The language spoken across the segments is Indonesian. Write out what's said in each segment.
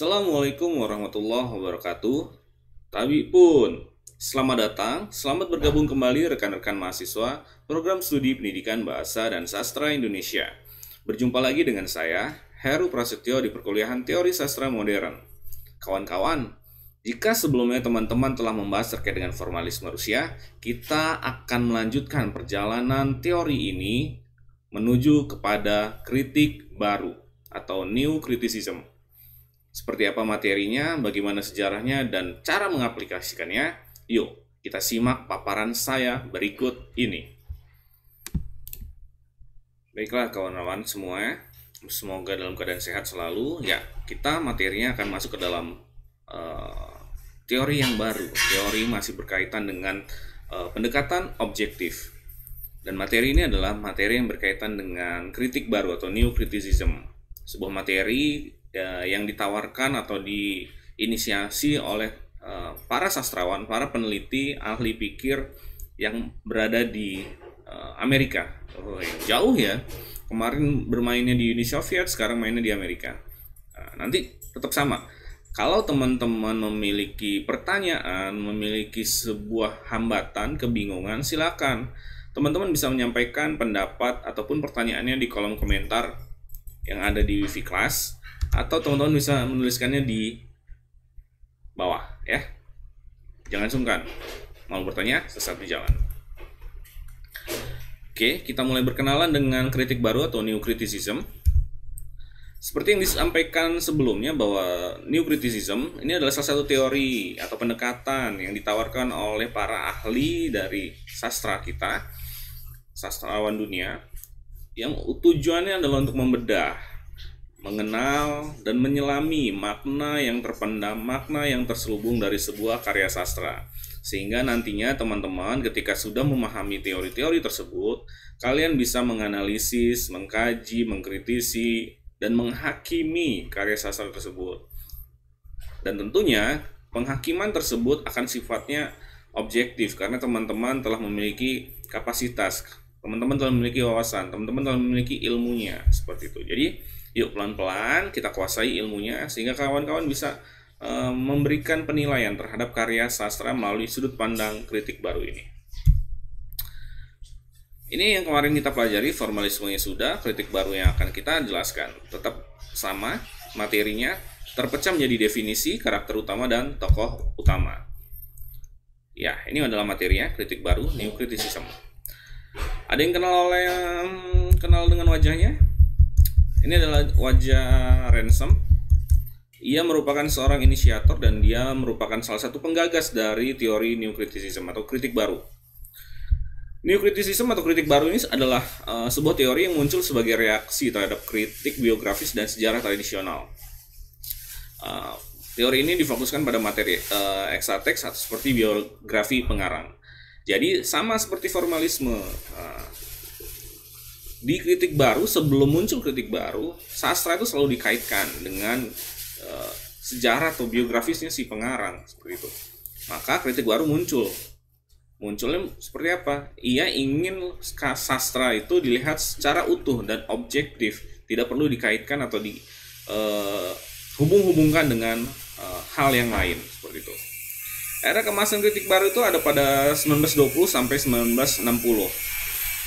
Assalamualaikum warahmatullahi wabarakatuh. Tabi pun, selamat datang, selamat bergabung kembali rekan-rekan mahasiswa program studi pendidikan bahasa dan sastra Indonesia. Berjumpa lagi dengan saya, Heru Prasetyo di perkuliahan Teori Sastra Modern. Kawan-kawan, jika sebelumnya teman-teman telah membahas terkait dengan formalisme Rusia, kita akan melanjutkan perjalanan teori ini menuju kepada kritik baru atau New Criticism. Seperti apa materinya, bagaimana sejarahnya, dan cara mengaplikasikannya? Yuk, kita simak paparan saya berikut ini. Baiklah kawan-kawan semua, semoga dalam keadaan sehat selalu. Ya, kita materinya akan masuk ke dalam teori yang baru. Teori masih berkaitan dengan pendekatan objektif. Dan materi ini adalah materi yang berkaitan dengan kritik baru atau New Criticism. Sebuah materi yang ditawarkan atau diinisiasi oleh para sastrawan, para peneliti, ahli pikir yang berada di Amerika. Jauh ya, kemarin bermainnya di Uni Soviet, sekarang mainnya di Amerika. Nanti tetap sama. Kalau teman-teman memiliki pertanyaan, memiliki sebuah hambatan, kebingungan, silakan teman-teman bisa menyampaikan pendapat ataupun pertanyaannya di kolom komentar yang ada di Wifi Class, atau teman-teman bisa menuliskannya di bawah ya. Jangan sungkan, mau bertanya sesaat berjalan. Oke, kita mulai berkenalan dengan kritik baru atau New Criticism. Seperti yang disampaikan sebelumnya bahwa New Criticism ini adalah salah satu teori atau pendekatan yang ditawarkan oleh para ahli dari sastra kita, sastrawan dunia, yang tujuannya adalah untuk membedah, mengenal, dan menyelami makna yang terpendam, makna yang terselubung dari sebuah karya sastra. Sehingga nantinya teman-teman ketika sudah memahami teori-teori tersebut, kalian bisa menganalisis, mengkaji, mengkritisi, dan menghakimi karya sastra tersebut. Dan tentunya penghakiman tersebut akan sifatnya objektif karena teman-teman telah memiliki kapasitas, teman-teman telah memiliki wawasan, teman-teman telah memiliki ilmunya, seperti itu. Jadi yuk pelan-pelan kita kuasai ilmunya sehingga kawan-kawan bisa memberikan penilaian terhadap karya sastra melalui sudut pandang kritik baru ini. Ini yang kemarin kita pelajari, formalismenya sudah, kritik baru yang akan kita jelaskan. Tetap sama materinya, terpecah menjadi definisi, karakter utama, dan tokoh utama. Ya, ini adalah materinya, kritik baru, New Criticism. Ada yang kenal dengan wajahnya? Ini adalah wajah Ransom. Ia merupakan seorang inisiator dan dia merupakan salah satu penggagas dari teori New Criticism atau kritik baru. New Criticism atau kritik baru ini adalah sebuah teori yang muncul sebagai reaksi terhadap kritik biografis dan sejarah tradisional. Teori ini difokuskan pada materi eksateks atau seperti biografi pengarang. Jadi sama seperti formalisme. Di kritik baru, sebelum muncul kritik baru, sastra itu selalu dikaitkan dengan sejarah atau biografisnya si pengarang, seperti itu. Maka kritik baru munculnya seperti apa? Ia ingin sastra itu dilihat secara utuh dan objektif, tidak perlu dikaitkan atau dihubung-hubungkan dengan hal yang lain, seperti itu. Era kemasan kritik baru itu ada pada 1920 sampai 1960.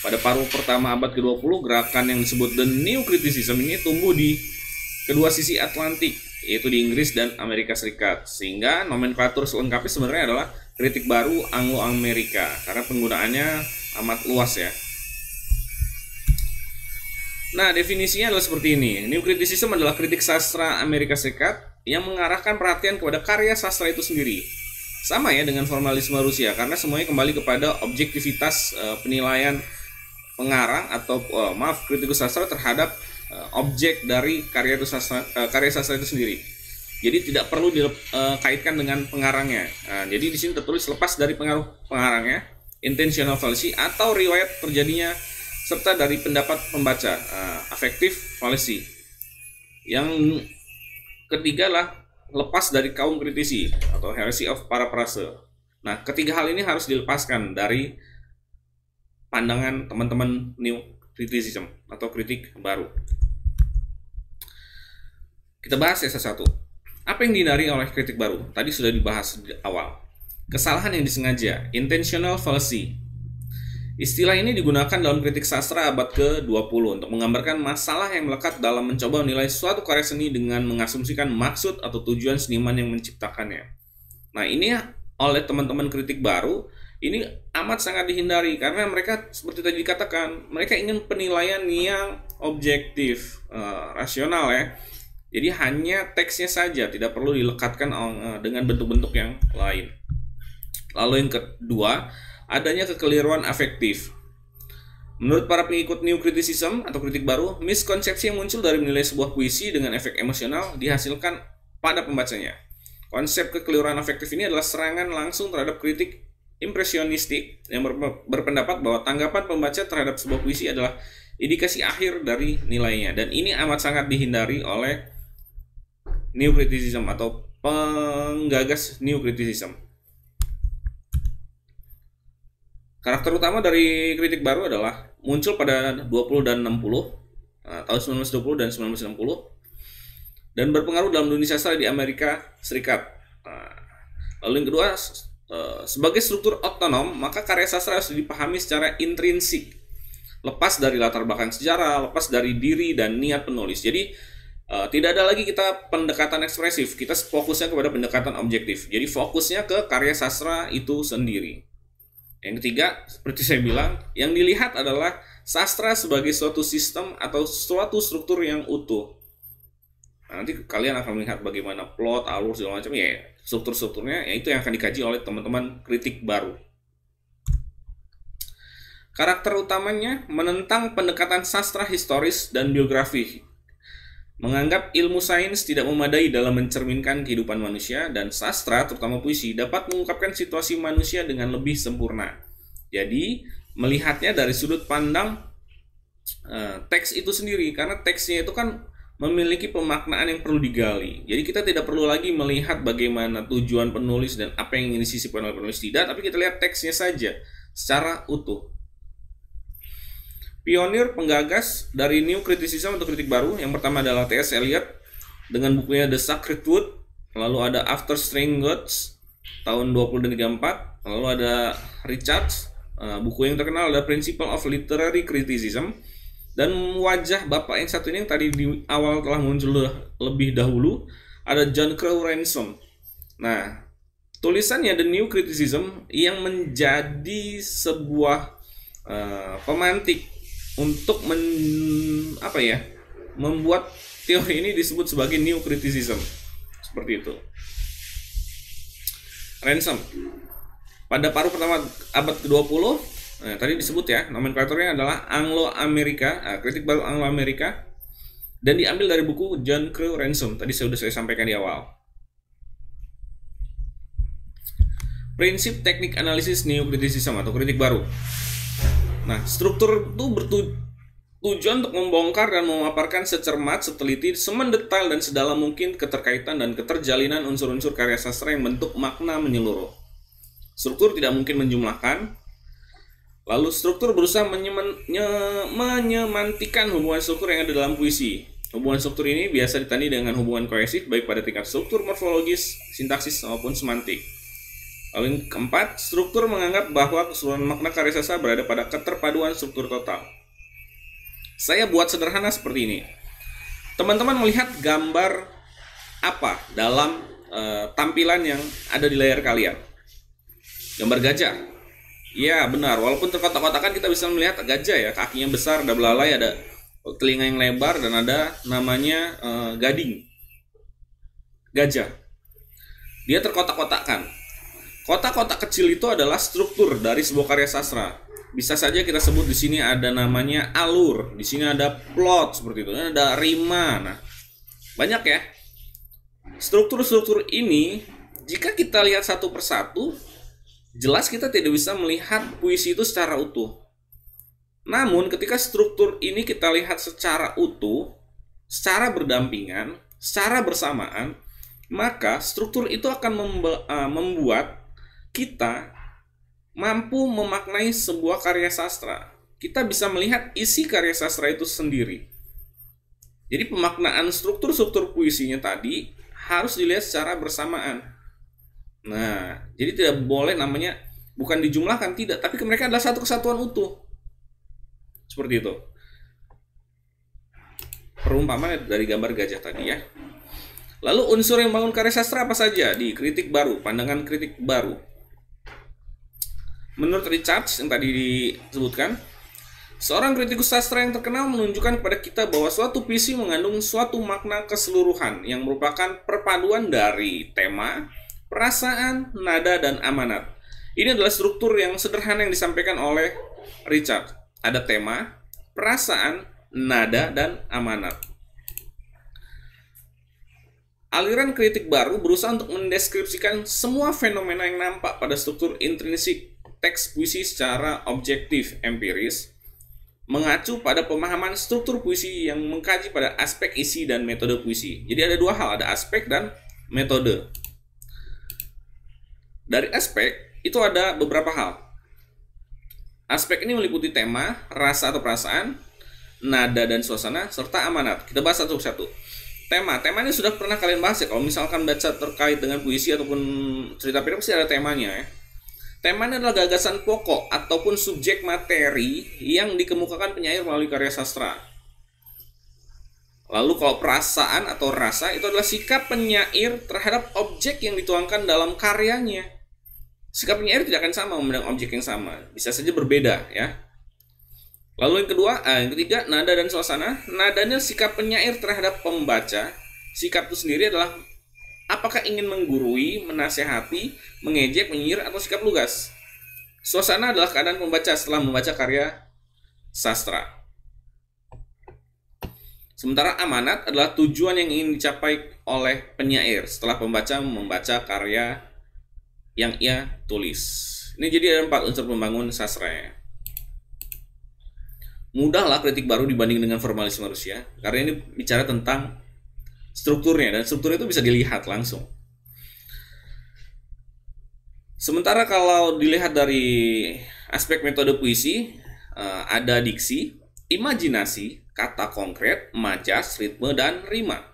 Pada paruh pertama abad ke-20, gerakan yang disebut The New Criticism ini tumbuh di kedua sisi Atlantik, yaitu di Inggris dan Amerika Serikat. Sehingga nomenklatur selengkapnya sebenarnya adalah kritik baru Anglo-Amerika, karena penggunaannya amat luas ya. Nah, definisinya adalah seperti ini. New Criticism adalah kritik sastra Amerika Serikat yang mengarahkan perhatian kepada karya sastra itu sendiri. Sama ya dengan formalisme Rusia, karena semuanya kembali kepada objektivitas penilaian pengarang atau kritikus sastra terhadap objek dari karya sastra itu sendiri. Jadi tidak perlu dikaitkan dengan pengarangnya. Nah, jadi di sini tertulis lepas dari pengaruh pengarangnya, intentional fallacy atau riwayat terjadinya serta dari pendapat pembaca, affective fallacy. Yang ketiga lah lepas dari kaum kritisi atau heresy of paraphrase. Nah, ketiga hal ini harus dilepaskan dari pandangan teman-teman New Criticism atau kritik baru. Kita bahas ya satu-satu. Apa yang dihindari oleh kritik baru? Tadi sudah dibahas di awal. Kesalahan yang disengaja, intentional fallacy. Istilah ini digunakan dalam kritik sastra abad ke-20 untuk menggambarkan masalah yang melekat dalam mencoba menilai suatu karya seni dengan mengasumsikan maksud atau tujuan seniman yang menciptakannya. Nah, ini oleh teman-teman kritik baru, ini amat sangat dihindari karena mereka seperti tadi dikatakan, mereka ingin penilaian yang objektif, rasional ya. Jadi hanya teksnya saja, tidak perlu dilekatkan dengan bentuk-bentuk yang lain. Lalu yang kedua, adanya kekeliruan afektif. Menurut para pengikut New Criticism atau kritik baru, miskonsepsi yang muncul dari menilai sebuah puisi dengan efek emosional dihasilkan pada pembacanya. Konsep kekeliruan afektif ini adalah serangan langsung terhadap kritik impresionistik yang berpendapat bahwa tanggapan pembaca terhadap sebuah puisi adalah indikasi akhir dari nilainya. Dan ini amat sangat dihindari oleh New Criticism atau penggagas New Criticism. Karakter utama dari kritik baru adalah muncul pada 20 dan 60, tahun 1920 dan 1960, dan berpengaruh dalam dunia sastra di Amerika Serikat. Lalu yang kedua, sebagai struktur otonom, maka karya sastra harus dipahami secara intrinsik, lepas dari latar belakang sejarah, lepas dari diri dan niat penulis. Jadi tidak ada lagi kita pendekatan ekspresif, kita fokusnya kepada pendekatan objektif. Jadi fokusnya ke karya sastra itu sendiri. Yang ketiga, seperti saya bilang, yang dilihat adalah sastra sebagai suatu sistem atau suatu struktur yang utuh. Nah, nanti kalian akan melihat bagaimana plot, alur, segala macam ya, struktur-strukturnya, ya itu yang akan dikaji oleh teman-teman kritik baru. Karakter utamanya menentang pendekatan sastra historis dan biografi, menganggap ilmu sains tidak memadai dalam mencerminkan kehidupan manusia, dan sastra, terutama puisi, dapat mengungkapkan situasi manusia dengan lebih sempurna. Jadi, melihatnya dari sudut pandang teks itu sendiri, karena teksnya itu kan memiliki pemaknaan yang perlu digali. Jadi kita tidak perlu lagi melihat bagaimana tujuan penulis dan apa yang ingin disisipkan oleh penulis, tidak, tapi kita lihat teksnya saja secara utuh. Pionir penggagas dari New Criticism atau kritik baru yang pertama adalah T.S. Eliot dengan bukunya The Sacred Wood, lalu ada After Strange Gods tahun 2034, lalu ada Richards, buku yang terkenal ada Principle of Literary Criticism, dan wajah bapak yang satu ini yang tadi di awal telah muncul lebih dahulu ada John Crowe Ransom. Nah, tulisannya The New Criticism yang menjadi sebuah pemantik untuk membuat teori ini disebut sebagai New Criticism. Seperti itu. Ransom pada paruh pertama abad ke-20, tadi disebut ya, nomenklaturnya adalah Anglo-Amerika, kritik baru Anglo-Amerika, dan diambil dari buku John Crowe Ransom. Tadi sudah saya sampaikan di awal. Prinsip teknik analisis New Criticism atau kritik baru. Nah, struktur itu bertujuan untuk membongkar dan memaparkan secermat, seteliti, semendetail dan sedalam mungkin keterkaitan dan keterjalinan unsur-unsur karya sastra yang bentuk makna menyeluruh. Struktur tidak mungkin menjumlahkan. Lalu struktur berusaha menyemantikan hubungan struktur yang ada dalam puisi. Hubungan struktur ini biasa ditandai dengan hubungan kohesif baik pada tingkat struktur morfologis, sintaksis maupun semantik. Lalu yang keempat, struktur menganggap bahwa keseluruhan makna karya sastra berada pada keterpaduan struktur total. Saya buat sederhana seperti ini. Teman-teman melihat gambar apa dalam tampilan yang ada di layar kalian? Gambar gajah. Ya benar, walaupun terkotak-kotakan kita bisa melihat gajah ya, kakinya besar, ada belalai, ada telinga yang lebar, dan ada namanya gading. Gajah. Dia terkotak-kotakan. Kotak-kotak kecil itu adalah struktur dari sebuah karya sastra. Bisa saja kita sebut di sini ada namanya alur, di sini ada plot seperti itu, ada rima. Nah, banyak ya. Struktur-struktur ini jika kita lihat satu persatu, jelas kita tidak bisa melihat puisi itu secara utuh. Namun ketika struktur ini kita lihat secara utuh, secara berdampingan, secara bersamaan, maka struktur itu akan membuat kita mampu memaknai sebuah karya sastra. Kita bisa melihat isi karya sastra itu sendiri. Jadi pemaknaan struktur-struktur puisinya tadi harus dilihat secara bersamaan. Nah, jadi tidak boleh namanya bukan dijumlahkan, tidak, tapi mereka adalah satu kesatuan utuh. Seperti itu. Perumpamaan dari gambar gajah tadi ya. Lalu unsur yang membangun karya sastra apa saja di kritik baru, pandangan kritik baru? Menurut Richards yang tadi disebutkan, seorang kritikus sastra yang terkenal menunjukkan kepada kita bahwa suatu puisi mengandung suatu makna keseluruhan yang merupakan perpaduan dari tema, perasaan, nada, dan amanat. Ini adalah struktur yang sederhana yang disampaikan oleh Richard. Ada tema, perasaan, nada, dan amanat. Aliran kritik baru berusaha untuk mendeskripsikan semua fenomena yang nampak pada struktur intrinsik teks puisi secara objektif empiris, mengacu pada pemahaman struktur puisi yang mengkaji pada aspek isi dan metode puisi. Jadi ada dua hal, ada aspek dan metode. Dari aspek itu ada beberapa hal. Aspek ini meliputi tema, rasa atau perasaan, nada dan suasana, serta amanat. Kita bahas satu-satu. Tema ini sudah pernah kalian bahas ya. Kalau misalkan baca terkait dengan puisi ataupun cerita pendek pasti ada temanya ya. Temanya adalah gagasan pokok ataupun subjek materi yang dikemukakan penyair melalui karya sastra. Lalu kalau perasaan atau rasa itu adalah sikap penyair terhadap objek yang dituangkan dalam karyanya. Sikap penyair tidak akan sama memandang objek yang sama, bisa saja berbeda ya. Lalu yang ketiga, nada dan suasana. Nadanya sikap penyair terhadap pembaca. Sikap itu sendiri adalah apakah ingin menggurui, menasehati, mengejek, menyindir, atau sikap lugas. Suasana adalah keadaan pembaca setelah membaca karya sastra. Sementara amanat adalah tujuan yang ingin dicapai oleh penyair setelah pembaca membaca karya yang ia tulis. Ini jadi ada 4 unsur pembangun sastra. Mudahlah kritik baru dibanding dengan formalisme Rusia, karena ini bicara tentang strukturnya, dan struktur itu bisa dilihat langsung. Sementara kalau dilihat dari aspek metode puisi, ada diksi, imajinasi, kata konkret, majas, ritme, dan rima.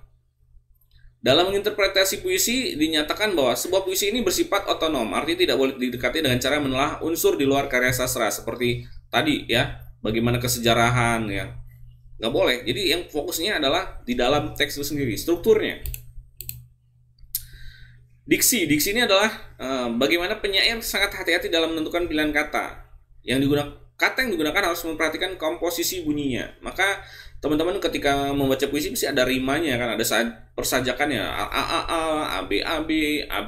Dalam menginterpretasi puisi, dinyatakan bahwa sebuah puisi ini bersifat otonom, artinya tidak boleh didekati dengan cara menelah unsur di luar karya sastra, seperti tadi ya, bagaimana kesejarahan ya, nggak boleh. Jadi yang fokusnya adalah di dalam teks itu sendiri, strukturnya. Diksi ini adalah bagaimana penyair sangat hati-hati dalam menentukan pilihan kata yang digunakan harus memperhatikan komposisi bunyinya. Maka teman-teman ketika membaca puisi pasti ada rimanya kan, ada persajakannya, a a a a b a b a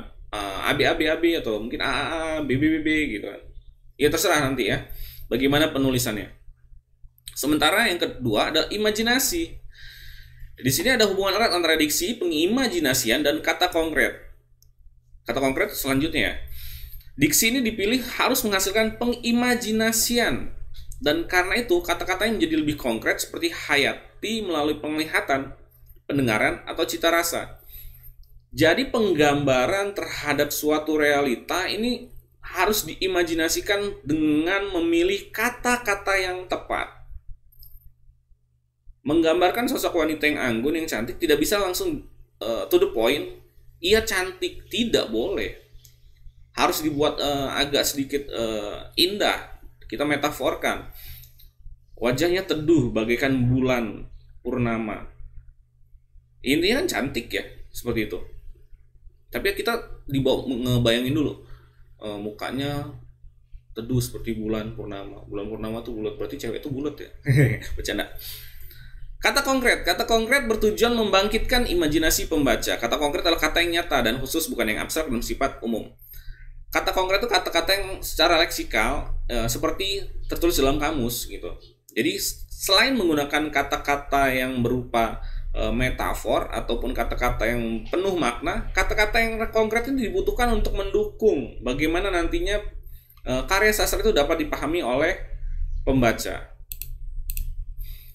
b a b a b atau mungkin a a a b b b b gitu kan. Ya terserah nanti ya bagaimana penulisannya. Sementara yang kedua ada imajinasi. Di sini ada hubungan erat antara diksi, pengimajinasian, dan kata konkret. Kata konkret selanjutnya. Diksi ini dipilih harus menghasilkan pengimajinasian. Dan karena itu kata-kata yang menjadi lebih konkret seperti hayati melalui penglihatan, pendengaran, atau cita rasa. Jadi penggambaran terhadap suatu realita ini harus diimajinasikan dengan memilih kata-kata yang tepat. Menggambarkan sosok wanita yang anggun, yang cantik tidak bisa langsung to the point. Ia cantik, tidak boleh. Harus dibuat agak sedikit indah. Kita metaforkan. Wajahnya teduh bagaikan bulan purnama. Intinya kan cantik ya, seperti itu. Tapi kita ngebayangin dulu. Mukanya teduh seperti bulan purnama. Bulan purnama tuh bulat, berarti cewek itu bulat ya. Bercanda. Kata konkret bertujuan membangkitkan imajinasi pembaca. Kata konkret adalah kata yang nyata dan khusus, bukan yang abstrak dan sifat umum. Kata konkret itu kata-kata yang secara leksikal seperti tertulis dalam kamus gitu. Jadi selain menggunakan kata-kata yang berupa metafor ataupun kata-kata yang penuh makna, kata-kata yang konkret ini dibutuhkan untuk mendukung bagaimana nantinya karya sastra itu dapat dipahami oleh pembaca.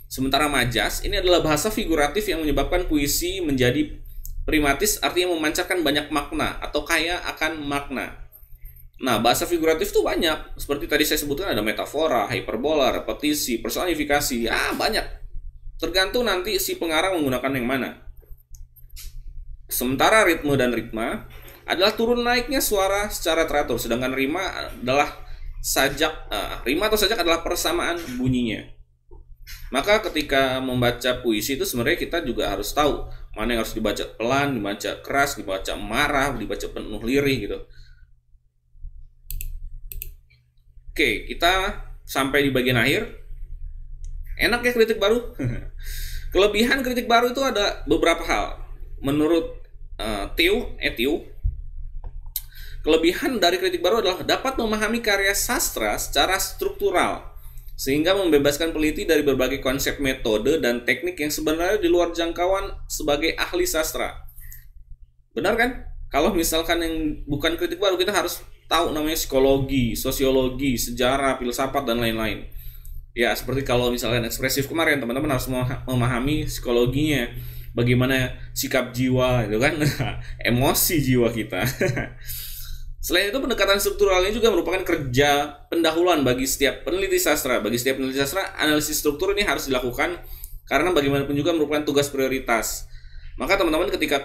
Sementara majas ini adalah bahasa figuratif yang menyebabkan puisi menjadi primatis, artinya memancarkan banyak makna atau kaya akan makna. Nah, bahasa figuratif itu banyak. Seperti tadi saya sebutkan ada metafora, hiperbola, repetisi, personifikasi. Banyak. Tergantung nanti si pengarang menggunakan yang mana. Sementara ritme dan ritma adalah turun naiknya suara secara teratur, sedangkan rima adalah rima atau sajak adalah persamaan bunyinya. Maka ketika membaca puisi itu sebenarnya kita juga harus tahu mana yang harus dibaca pelan, dibaca keras, dibaca marah, dibaca penuh lirih gitu. Oke, kita sampai di bagian akhir. Enak ya kritik baru? Kelebihan kritik baru itu ada beberapa hal. Menurut Theo, kelebihan dari kritik baru adalah dapat memahami karya sastra secara struktural, sehingga membebaskan peneliti dari berbagai konsep, metode, dan teknik yang sebenarnya di luar jangkauan sebagai ahli sastra. Benar kan? Kalau misalkan yang bukan kritik baru, kita harus tahu namanya psikologi, sosiologi, sejarah, filsafat, dan lain-lain. Ya, seperti kalau misalkan ekspresif kemarin, teman-teman harus memahami psikologinya, bagaimana sikap jiwa, itu kan, emosi jiwa kita. Selain itu, pendekatan strukturalnya juga merupakan kerja pendahuluan bagi setiap peneliti sastra. Bagi setiap peneliti sastra, analisis struktur ini harus dilakukan karena bagaimanapun juga merupakan tugas prioritas. Maka teman-teman ketika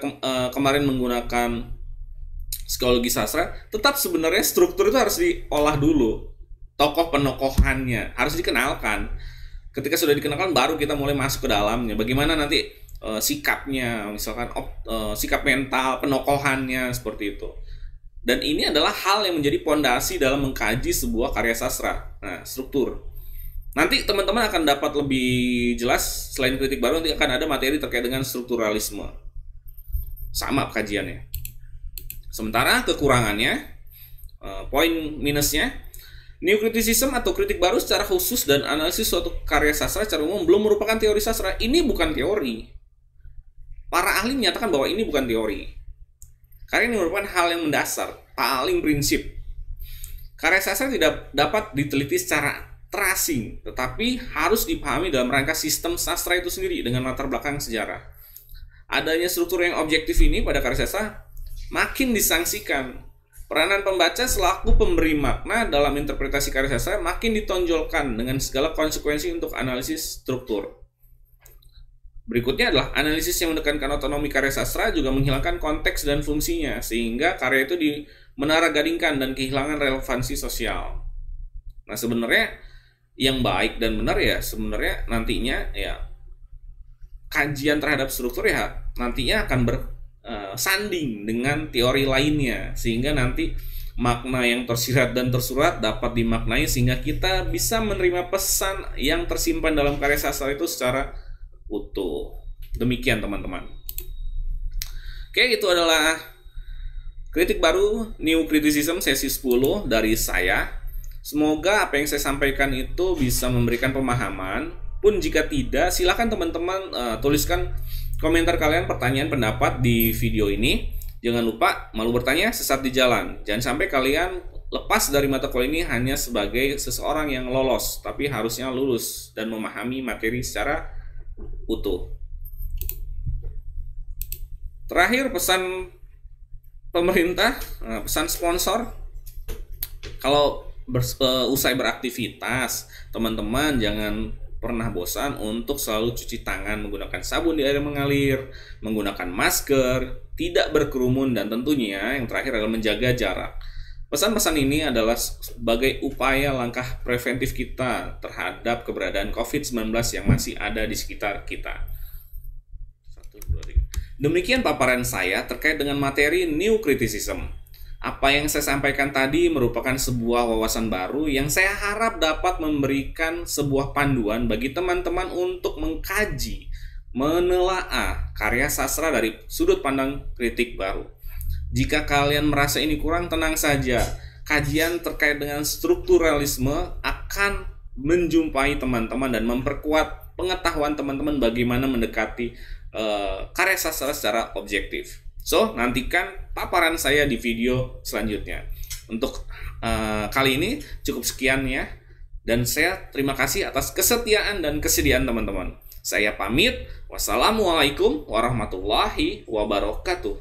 kemarin menggunakan psikologi sastra, tetap sebenarnya struktur itu harus diolah dulu. Tokoh penokohannya harus dikenalkan. Ketika sudah dikenalkan, baru kita mulai masuk ke dalamnya. Bagaimana nanti sikapnya, misalkan sikap mental, penokohannya, seperti itu. Dan ini adalah hal yang menjadi pondasi dalam mengkaji sebuah karya sastra. Nah, struktur. Nanti teman-teman akan dapat lebih jelas, selain kritik baru, nanti akan ada materi terkait dengan strukturalisme. Sama kajiannya. Sementara kekurangannya, poin minusnya, neokriticism atau kritik baru secara khusus dan analisis suatu karya sastra secara umum belum merupakan teori sastra. Ini bukan teori. Para ahli menyatakan bahwa ini bukan teori. Karena ini merupakan hal yang mendasar, paling prinsip. Karya sastra tidak dapat diteliti secara tracing, tetapi harus dipahami dalam rangka sistem sastra itu sendiri dengan latar belakang sejarah. Adanya struktur yang objektif ini pada karya sastra makin disangsikan. Peranan pembaca selaku pemberi makna dalam interpretasi karya sastra makin ditonjolkan dengan segala konsekuensi untuk analisis struktur. Berikutnya adalah analisis yang menekankan otonomi karya sastra juga menghilangkan konteks dan fungsinya, sehingga karya itu dimenara-gadingkan dan kehilangan relevansi sosial. Nah, sebenarnya yang baik dan benar ya sebenarnya nantinya ya kajian terhadap struktur ya nantinya akan bersanding dengan teori lainnya, sehingga nanti makna yang tersirat dan tersurat dapat dimaknai sehingga kita bisa menerima pesan yang tersimpan dalam karya sastra itu secara utuh. Demikian teman-teman. Oke, itu adalah kritik baru New Criticism sesi 10 dari saya. Semoga apa yang saya sampaikan itu bisa memberikan pemahaman. Pun jika tidak, silakan teman-teman tuliskan komentar kalian, pertanyaan, pendapat di video ini. Jangan lupa, malu bertanya sesat di jalan. Jangan sampai kalian lepas dari mata kuliah ini hanya sebagai seseorang yang lolos, tapi harusnya lulus dan memahami materi secara utuh. Terakhir, pesan pemerintah, pesan sponsor. Kalau usai beraktivitas, teman-teman jangan pernah bosan untuk selalu cuci tangan menggunakan sabun di air yang mengalir, menggunakan masker, tidak berkerumun, dan tentunya yang terakhir adalah menjaga jarak. Pesan-pesan ini adalah sebagai upaya langkah preventif kita terhadap keberadaan COVID-19 yang masih ada di sekitar kita. Demikian paparan saya terkait dengan materi New Criticism. Apa yang saya sampaikan tadi merupakan sebuah wawasan baru yang saya harap dapat memberikan sebuah panduan bagi teman-teman untuk mengkaji, menelaah karya sastra dari sudut pandang kritik baru. Jika kalian merasa ini kurang, tenang saja. Kajian terkait dengan strukturalisme akan menjumpai teman-teman dan memperkuat pengetahuan teman-teman bagaimana mendekati karya sastra secara objektif. So, nantikan paparan saya di video selanjutnya. Untuk kali ini cukup sekian ya. Dan saya terima kasih atas kesetiaan dan kesediaan teman-teman. Saya pamit. Wassalamualaikum warahmatullahi wabarakatuh.